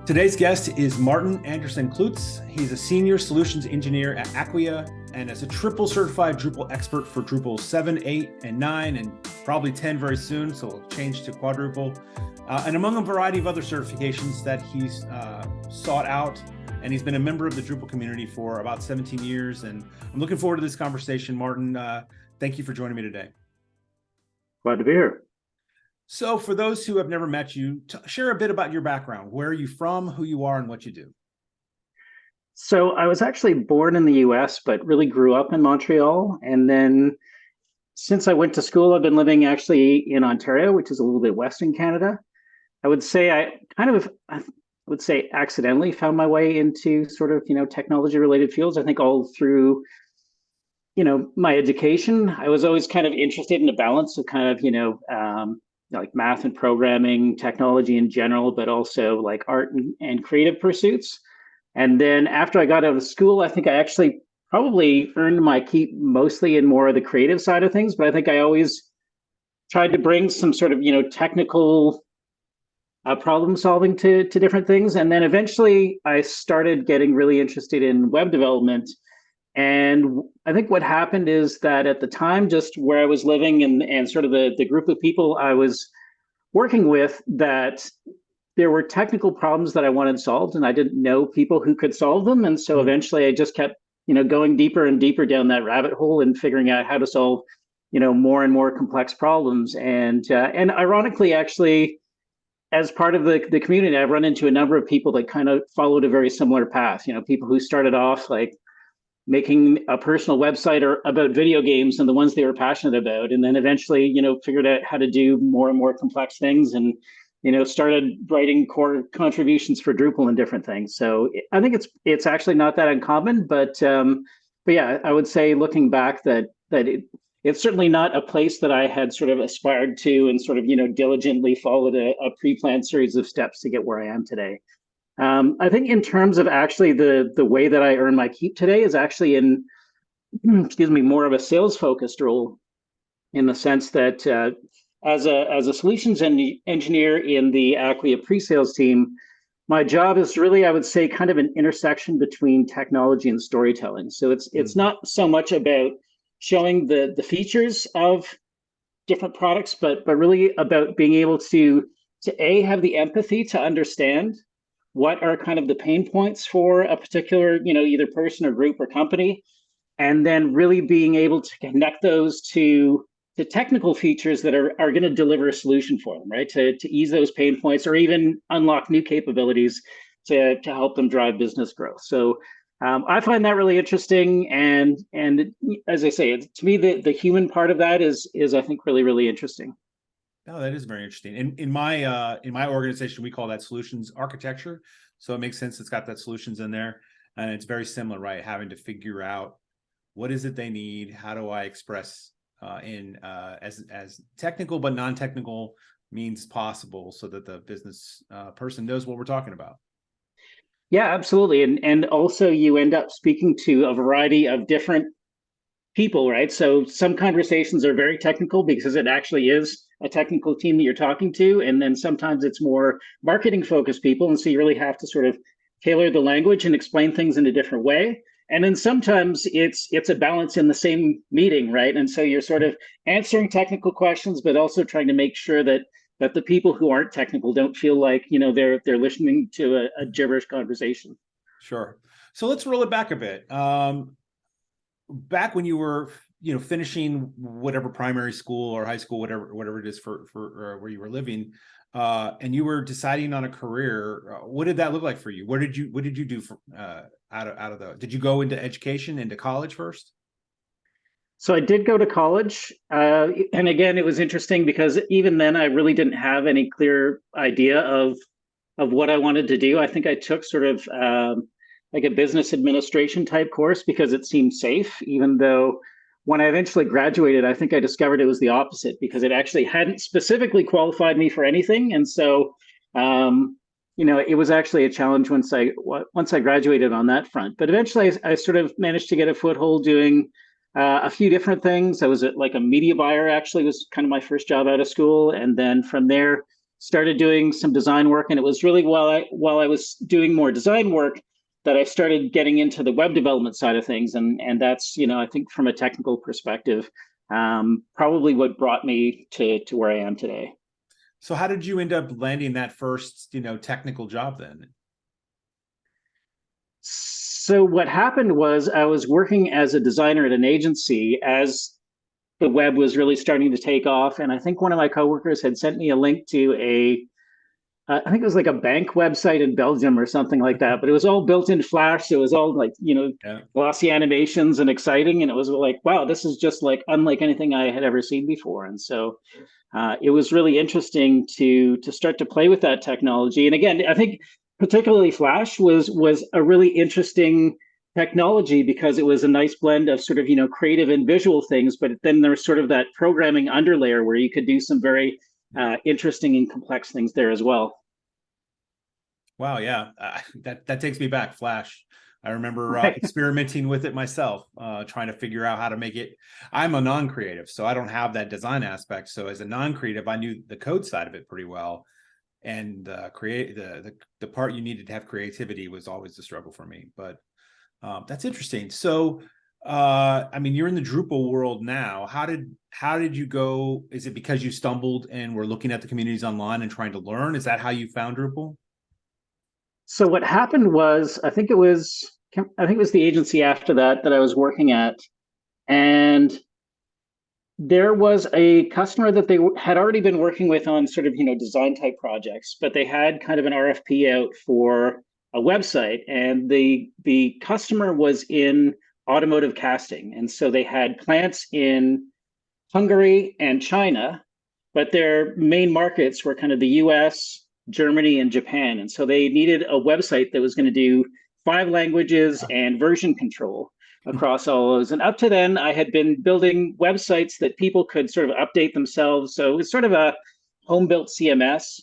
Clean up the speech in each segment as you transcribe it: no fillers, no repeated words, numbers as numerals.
Today's guest is Martin Anderson-Clutz. He's a senior solutions engineer at Acqueia and is a triple certified Drupal expert for Drupal 7, 8, and 9, and probably 10 very soon, so we'll change to quadruple. And among a variety of other certifications that he's sought out, and he's been a member of the Drupal community for about 17 years. And I'm looking forward to this conversation. Martin, thank you for joining me today. Glad to be here. So for those who have never met you, share a bit about your background. Where are you from, who you are, and what you do? So I was actually born in the US, but really grew up in Montreal. And then since I went to school, I've been living actually in Ontario, which is a little bit Western Canada. I would say I would say accidentally found my way into sort of, technology related fields. I think all through, my education, I was always kind of interested in a balance of kind of, like math and programming, technology in general, but also like art and creative pursuits. And then after I got out of school, I think I actually probably earned my keep mostly in more of the creative side of things. But I think I always tried to bring some sort of, technical problem solving to different things. And then eventually I started getting really interested in web development. And I think what happened is that at the time, just where I was living and sort of the group of people I was working with, that there were technical problems that I wanted solved, and I didn't know people who could solve them. And so eventually I just kept, going deeper and deeper down that rabbit hole and figuring out how to solve, more and more complex problems. And ironically, actually, as part of the community, I've run into a number of people that kind of followed a very similar path, people who started off like making a personal website or about video games and the ones they were passionate about, and then eventually, figured out how to do more and more complex things, and started writing core contributions for Drupal and different things. So I think it's actually not that uncommon, but yeah, I would say looking back that it's certainly not a place that I had sort of aspired to and sort of diligently followed a pre-planned series of steps to get where I am today. I think in terms of actually the way that I earn my keep today is actually in, more of a sales focused role, in the sense that as a solutions engineer in the Acqueia pre-sales team, my job is really, I would say, kind of an intersection between technology and storytelling. So it's not so much about showing the features of different products, but really about being able to have the empathy to understand what are kind of the pain points for a particular, either person or group or company, and then really being able to connect those to the technical features that are going to deliver a solution for them, right? To ease those pain points or even unlock new capabilities to help them drive business growth. So I find that really interesting, and as I say, to me, the human part of that is I think really interesting. Oh, that is very interesting. In my organization, we call that solutions architecture. So it makes sense. It's got that solutions in there, and it's very similar, right? Having to figure out what is it they need, how do I express as technical but non-technical means possible, so that the business person knows what we're talking about. Yeah, absolutely, and also you end up speaking to a variety of different people, right? So some conversations are very technical because it actually is a technical team that you're talking to. And then sometimes it's more marketing focused people. And so you really have to sort of tailor the language and explain things in a different way. And then sometimes it's a balance in the same meeting, right? And so you're sort of answering technical questions, but also trying to make sure that the people who aren't technical don't feel like, they're listening to a gibberish conversation. Sure. So let's roll it back a bit. Back when you were, finishing whatever primary school or high school, whatever it is for where you were living, and you were deciding on a career, what did that look like for you? What did you do for out of the? Did you go into education, into college first? So I did go to college, and again, it was interesting because even then, I really didn't have any clear idea of what I wanted to do. I think I took sort of like a business administration type course because it seemed safe, even though when I eventually graduated, I think I discovered it was the opposite, because it actually hadn't specifically qualified me for anything. And so, it was actually a challenge once I graduated on that front. But eventually I sort of managed to get a foothold doing a few different things. I was like a media buyer, actually, was kind of my first job out of school. And then from there, started doing some design work, and it was really while I was doing more design work that I started getting into the web development side of things, and that's, I think from a technical perspective, probably what brought me to where I am today. So how did you end up landing that first, technical job then? So what happened was I was working as a designer at an agency as the web was really starting to take off, and I think one of my coworkers had sent me a link to I think it was like a bank website in Belgium or something like that, but it was all built in Flash. So it was all like, Yeah. glossy animations and exciting. And it was like, wow, this is just like unlike anything I had ever seen before. And so it was really interesting to start to play with that technology. And again, I think particularly Flash was a really interesting technology because it was a nice blend of sort of, creative and visual things, but then there was sort of that programming underlayer where you could do some very interesting and complex things there as well. Wow, yeah, that takes me back. Flash. I remember Right. experimenting with it myself, trying to figure out how to make it. I'm a non-creative, so I don't have that design aspect. So as a non-creative, I knew the code side of it pretty well, and create the part you needed to have creativity was always the struggle for me. But that's interesting. So, I mean, you're in the Drupal world now. How did you go? Is it because you stumbled and were looking at the communities online and trying to learn? Is that how you found Drupal? So what happened was, I think it was the agency after that I was working at, and there was a customer that they had already been working with on sort of, design type projects, but they had kind of an RFP out for a website, and the customer was in automotive casting, and so they had plants in Hungary and China, but their main markets were kind of the US, Germany, and Japan. And so they needed a website that was going to do 5 languages and version control across all those. And up to then, I had been building websites that people could sort of update themselves. So it was sort of a home built CMS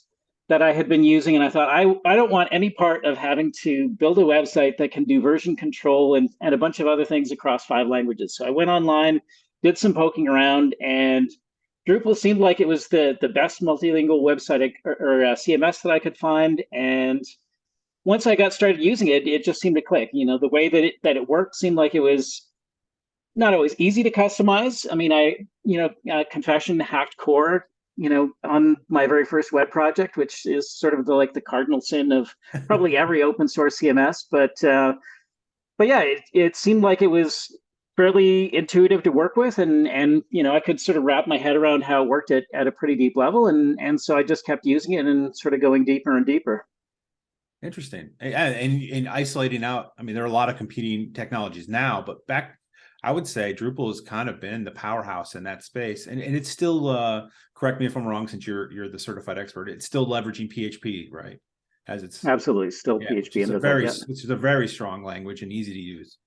that I had been using. And I thought, I don't want any part of having to build a website that can do version control and a bunch of other things across 5 languages. So I went online, did some poking around, and Drupal seemed like it was the best multilingual website or CMS that I could find. And once I got started using it, it just seemed to click. The way that it worked seemed like it was not always easy to customize. I mean, confession, hacked core, on my very first web project, which is sort of the cardinal sin of probably every open source CMS. But yeah, it seemed like it was fairly intuitive to work with, and I could sort of wrap my head around how it worked at a pretty deep level, and so I just kept using it and sort of going deeper and deeper. Interesting. And isolating out, I mean, there are a lot of competing technologies now, but back, I would say Drupal has kind of been the powerhouse in that space. And it's still, correct me if I'm wrong, since you're the certified expert, it's still leveraging PHP, right? As it's Absolutely still PHP under that, yeah. which is a very strong language and easy to use.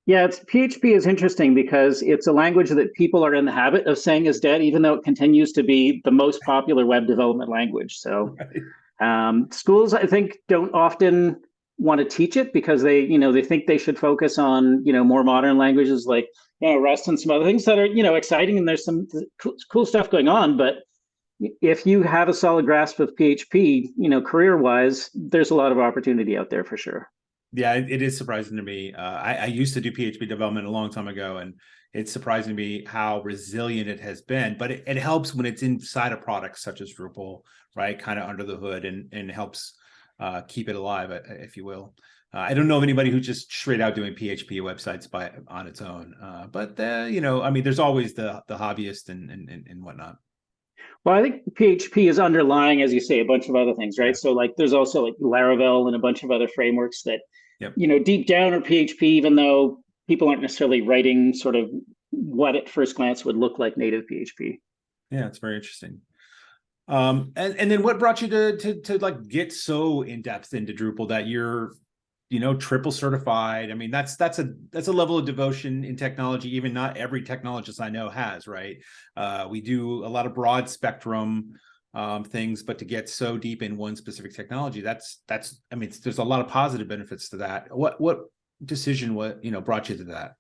Yeah, PHP is interesting because it's a language that people are in the habit of saying is dead, even though it continues to be the most popular web development language. So schools, I think, don't often want to teach it because they think they should focus on, more modern languages like, Rust and some other things that are, exciting, and there's some cool stuff going on. But if you have a solid grasp of PHP, career-wise, there's a lot of opportunity out there for sure. Yeah, it is surprising to me. I used to do PHP development a long time ago, and it's surprising to me how resilient it has been. But it helps when it's inside a product such as Drupal, right? Kind of under the hood, and helps keep it alive, if you will. I don't know of anybody who's just straight out doing PHP websites on its own. But I mean, there's always the hobbyist and whatnot. Well, I think PHP is underlying, as you say, a bunch of other things, right? Yeah. So there's also Laravel and a bunch of other frameworks that, Yep. Deep down are PHP, even though people aren't necessarily writing sort of what at first glance would look like native PHP. Yeah, it's very interesting. And then what brought you to get so in depth into Drupal that you're triple certified? I mean, that's a level of devotion in technology even not every technologist I know has, right? We do a lot of broad spectrum things, but to get so deep in one specific technology, I mean, there's a lot of positive benefits to that. What decision brought you to that?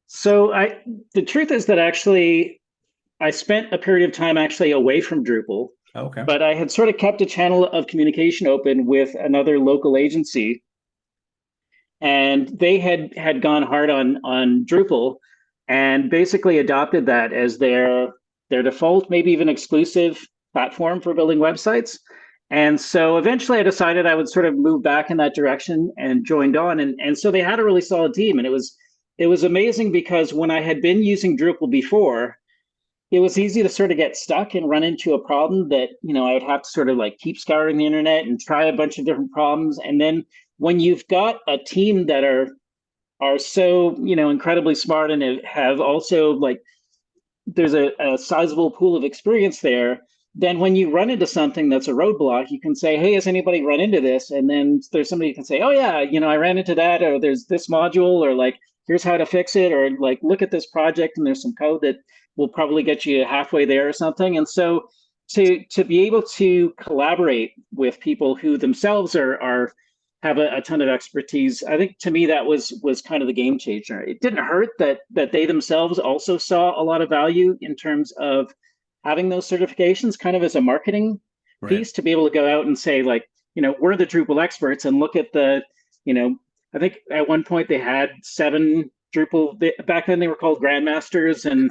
So the truth is that actually I spent a period of time actually away from Drupal Okay. But I had sort of kept a channel of communication open with another local agency, and they had gone hard on Drupal, and basically adopted that as their default, maybe even exclusive platform for building websites. And so eventually I decided I would sort of move back in that direction and joined on. And so they had a really solid team. And it was amazing because when I had been using Drupal before, it was easy to sort of get stuck and run into a problem that, I would have to sort of like keep scouring the internet and try a bunch of different problems. And then when you've got a team that are so, incredibly smart and have also like there's a sizable pool of experience there, then when you run into something that's a roadblock, you can say, hey, has anybody run into this? And then there's somebody who can say, oh yeah, I ran into that, or there's this module, or like, here's how to fix it, or like, look at this project and there's some code that will probably get you halfway there or something. And so to be able to collaborate with people who themselves are have a ton of expertise. I think to me that was kind of the game changer. It didn't hurt that they themselves also saw a lot of value in terms of having those certifications, kind of as a marketing Right. piece, to be able to go out and say like, we're the Drupal experts, and look at the, you know, I think at one point they had 7 Drupal. Back then they were called grandmasters, and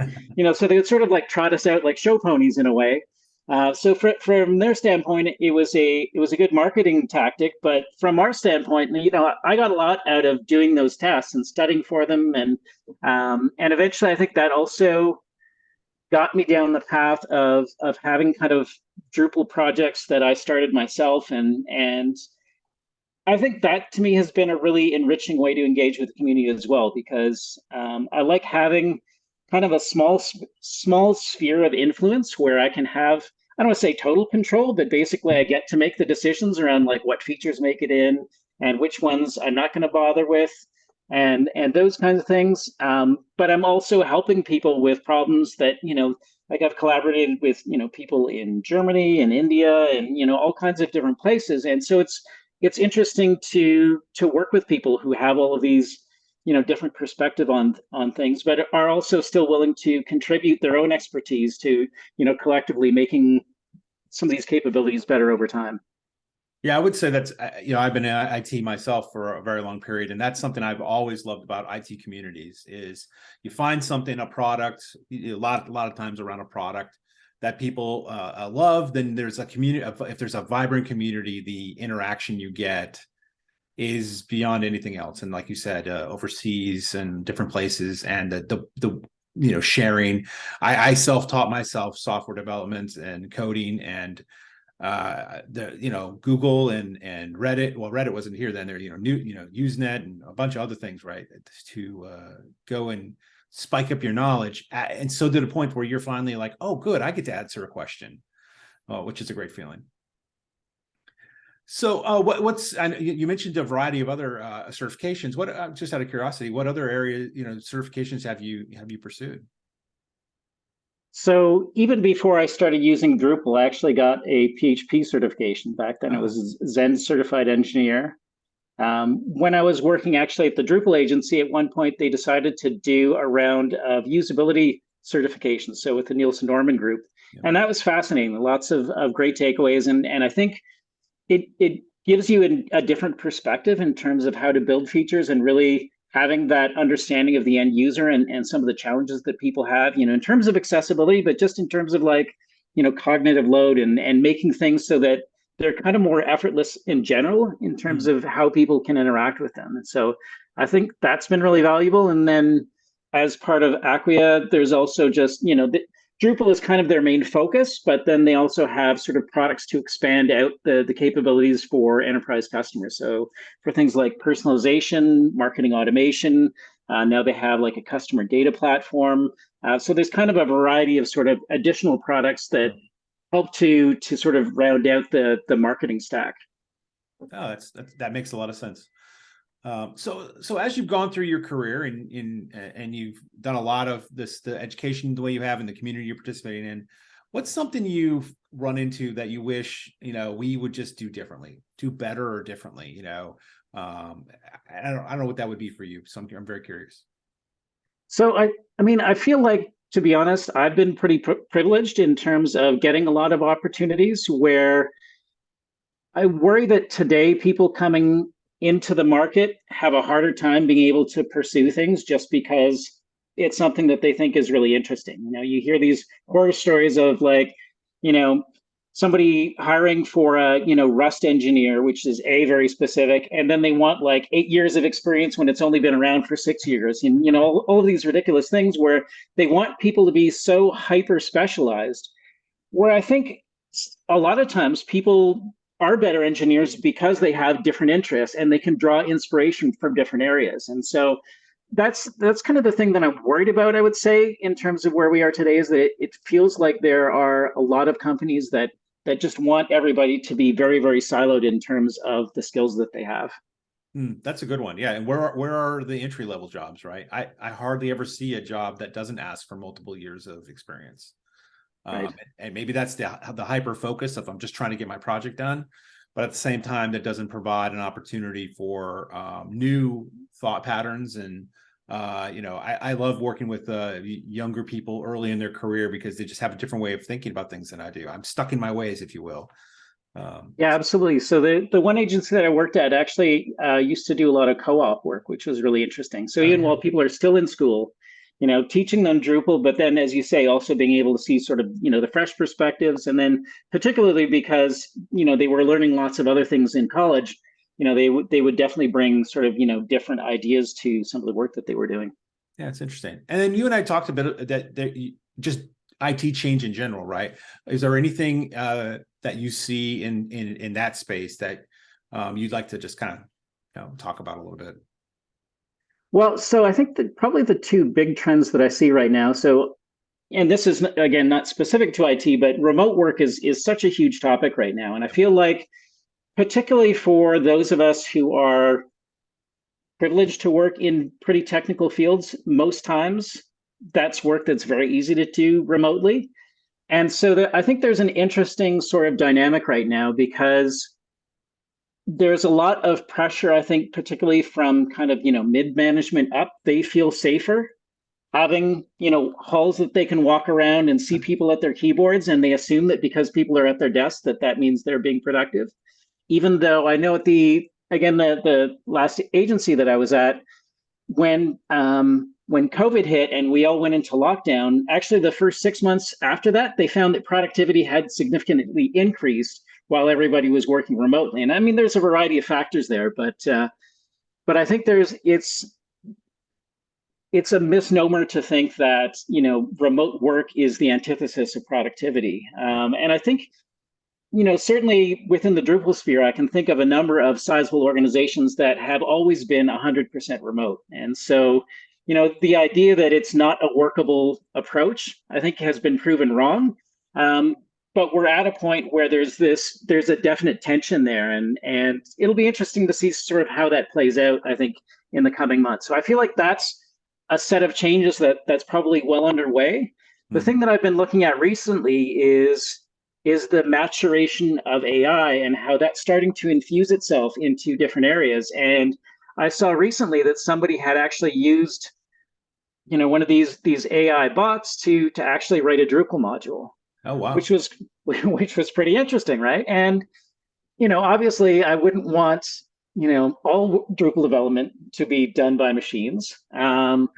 so they would sort of like trot us out like show ponies in a way. So from their standpoint, it was a good marketing tactic. But from our standpoint, I got a lot out of doing those tests and studying for them, and eventually, I think that also got me down the path of having kind of Drupal projects that I started myself, and I think that to me has been a really enriching way to engage with the community as well, because I like having kind of a small sphere of influence where I can have, I don't want to say total control, but basically I get to make the decisions around like what features make it in and which ones I'm not going to bother with, and those kinds of things. But I'm also helping people with problems that, like I've collaborated with, people in Germany and India and, all kinds of different places. And so it's interesting to work with people who have all of these, different perspective on things, but are also still willing to contribute their own expertise to, collectively making some of these capabilities better over time. Yeah, I would say that's, I've been in IT myself for a very long period, and that's something I've always loved about IT communities is you find something, a product, a lot of times around a product that people love, then there's a community. If there's a vibrant community, the interaction you get is beyond anything else. And like you said, overseas and different places, and the sharing. I self-taught myself software development and coding, and Google and Reddit. Well, Reddit wasn't here then. There, Usenet and a bunch of other things, right? To go and spike up your knowledge, and so to the point where you're finally like, oh, good, I get to answer a question, which is a great feeling. So, what's you mentioned a variety of other certifications. What, just out of curiosity, what other areas, certifications have you pursued? So even before I started using Drupal, I actually got a PHP certification. Back then, it Oh, was Zen Certified Engineer. When I was working actually at the Drupal agency, at one point they decided to do a round of usability certifications. So with the Nielsen Norman Group, yeah. and that was fascinating. Lots of great takeaways, and I think it gives you a different perspective in terms of how to build features and really having that understanding of the end user and some of the challenges that people have, in terms of accessibility, but just in terms of like, cognitive load and making things so that they're kind of more effortless in general in terms Mm. of how people can interact with them. And so I think that's been really valuable. And then as part of Acqueia, there's also just, Drupal is kind of their main focus, but then they also have sort of products to expand out the capabilities for enterprise customers. So for things like personalization, marketing automation, now they have like a customer data platform. So there's kind of a variety of sort of additional products that help to sort of round out the marketing stack. Oh, that makes a lot of sense. So as you've gone through your career and you've done a lot of this, the education the way you have in the community you're participating in, what's something you've run into that you wish we would just do differently, do better or differently? I don't know what that would be for you. So I'm very curious. So I mean, I feel like to be honest, I've been pretty privileged in terms of getting a lot of opportunities where I worry that today people coming into the market have a harder time being able to pursue things just because it's something that they think is really interesting. You hear these horror stories of like, you know, somebody hiring for a, Rust engineer, which is very specific, and then they want like 8 years of experience when it's only been around for 6 years. And, all of these ridiculous things where they want people to be so hyper specialized, where I think a lot of times people are better engineers because they have different interests and they can draw inspiration from different areas. And so that's kind of the thing that I'm worried about, I would say, in terms of where we are today, is that it feels like there are a lot of companies that just want everybody to be very siloed in terms of the skills that they have. That's a good one. Yeah. And where are the entry level jobs, right? I hardly ever see a job that doesn't ask for multiple years of experience. Right. And maybe that's the hyper focus if I'm just trying to get my project done. But at the same time, that doesn't provide an opportunity for new thought patterns. And, I love working with younger people early in their career because they just have a different way of thinking about things than I do. I'm stuck in my ways, if you will. Yeah, absolutely. So the one agency that I worked at actually used to do a lot of co-op work, which was really interesting. So even while people are still in school, teaching them Drupal, but then, as you say, also being able to see sort of, the fresh perspectives. And then particularly because, they were learning lots of other things in college, they would definitely bring sort of, different ideas to some of the work that they were doing. Yeah, it's interesting. And then you and I talked a bit that just IT change in general, right? Is there anything that you see in that space that you'd like to just kind of talk about a little bit? Well, so I think that probably the two big trends that I see right now. So, and this is again not specific to IT, but remote work is such a huge topic right now, and I feel like particularly for those of us who are privileged to work in pretty technical fields, most times that's work that's very easy to do remotely. And so I think there's an interesting sort of dynamic right now because there's a lot of pressure, I think, particularly from kind of, mid management up. They feel safer having, halls that they can walk around and see people at their keyboards. And they assume that because people are at their desks, that means they're being productive. Even though I know at the last agency that I was at, when COVID hit and we all went into lockdown, actually the first 6 months after that, they found that productivity had significantly increased while everybody was working remotely. And I mean, there's a variety of factors there, but I think it's a misnomer to think that remote work is the antithesis of productivity. And I think certainly within the Drupal sphere, I can think of a number of sizable organizations that have always been 100% remote. And so, the idea that it's not a workable approach, I think has been proven wrong. But we're at a point where there's a definite tension there. And it'll be interesting to see sort of how that plays out, I think, in the coming months. So I feel like that's a set of changes that's probably well underway. The thing that I've been looking at recently is the maturation of AI and how that's starting to infuse itself into different areas. And I saw recently that somebody had actually used, one of these AI bots to actually write a Drupal module. Oh, wow. Which was pretty interesting, right? And obviously, I wouldn't want all Drupal development to be done by machines. But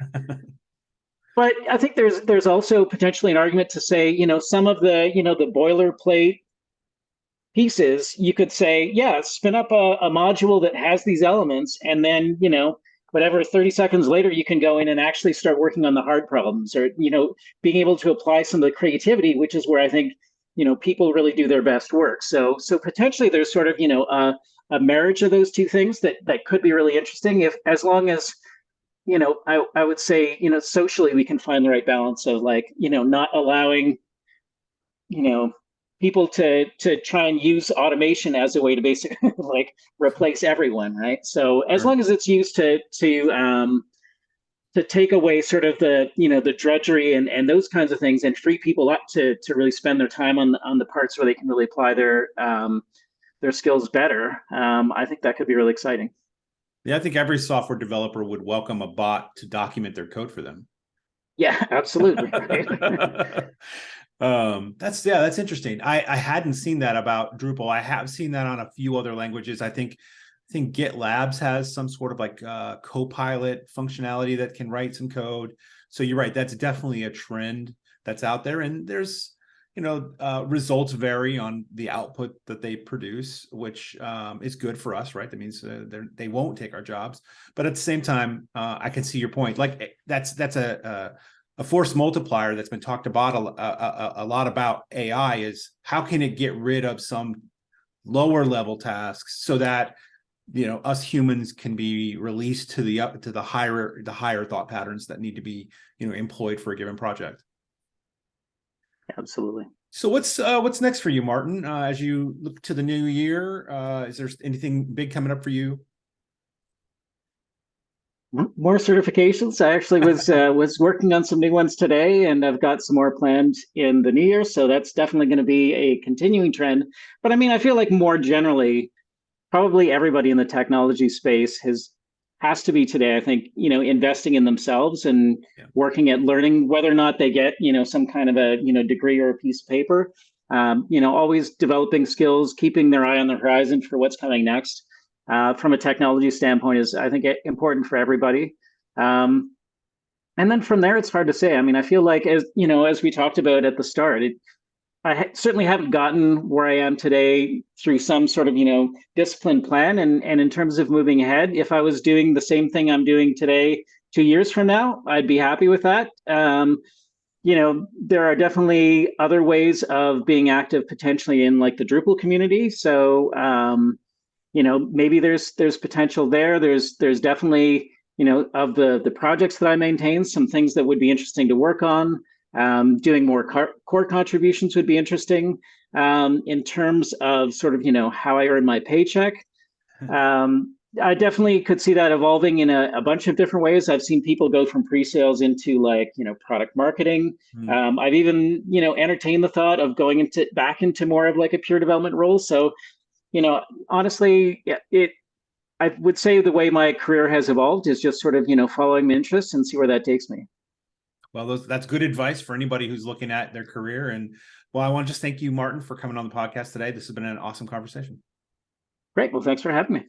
I think there's also potentially an argument to say, some of the boilerplate pieces, you could say, yeah, spin up a module that has these elements, and then, whatever, 30 seconds later, you can go in and actually start working on the hard problems, or, being able to apply some of the creativity, which is where I think, people really do their best work. So potentially there's sort of, a marriage of those two things that could be really interesting, as long as I would say, socially we can find the right balance of like, not allowing, people to try and use automation as a way to basically like replace everyone, right? So as long as it's used to take away sort of the drudgery and those kinds of things, and free people up to really spend their time on the parts where they can really apply their skills better, I think that could be really exciting. Yeah, I think every software developer would welcome a bot to document their code for them. Yeah, absolutely. Right. That's interesting. I hadn't seen that about Drupal. I have seen that on a few other languages. I think GitLabs has some sort of like Copilot functionality that can write some code. So you're right, that's definitely a trend that's out there. And there's, results vary on the output that they produce, which is good for us, right? That means they won't take our jobs. But at the same time, I can see your point. Like that's a force multiplier that's been talked about a lot about AI is how can it get rid of some lower level tasks so that us humans can be released to the higher thought patterns that need to be employed for a given project. Absolutely. So what's next for you, Martin, as you look to the new year? Is there anything big coming up for you? More certifications. I actually was working on some new ones today, and I've got some more planned in the new year. So that's definitely going to be a continuing trend. But I mean, I feel like more generally, probably everybody in the technology space has to be today, I think, investing in themselves and Yeah. working at learning, whether or not they get, some kind of a, degree or a piece of paper. Always developing skills, keeping their eye on the horizon for what's coming next. From a technology standpoint is, I think, important for everybody. And then from there, it's hard to say. I mean, I feel like, as we talked about at the start, certainly haven't gotten where I am today through some sort of, disciplined plan. And in terms of moving ahead, if I was doing the same thing I'm doing today, 2 years from now, I'd be happy with that. There are definitely other ways of being active potentially in like the Drupal community. So, maybe there's potential there. There's definitely, of the projects that I maintain, some things that would be interesting to work on. Doing more core contributions would be interesting. In terms of sort of, how I earn my paycheck. I definitely could see that evolving in a bunch of different ways. I've seen people go from pre-sales into like, product marketing. I've even, entertained the thought of going back into more of like a pure development role. So, honestly, I would say the way my career has evolved is just sort of, following my interests and see where that takes me. Well, that's good advice for anybody who's looking at their career. And well, I want to just thank you, Martin, for coming on the podcast today. This has been an awesome conversation. Great. Well, thanks for having me.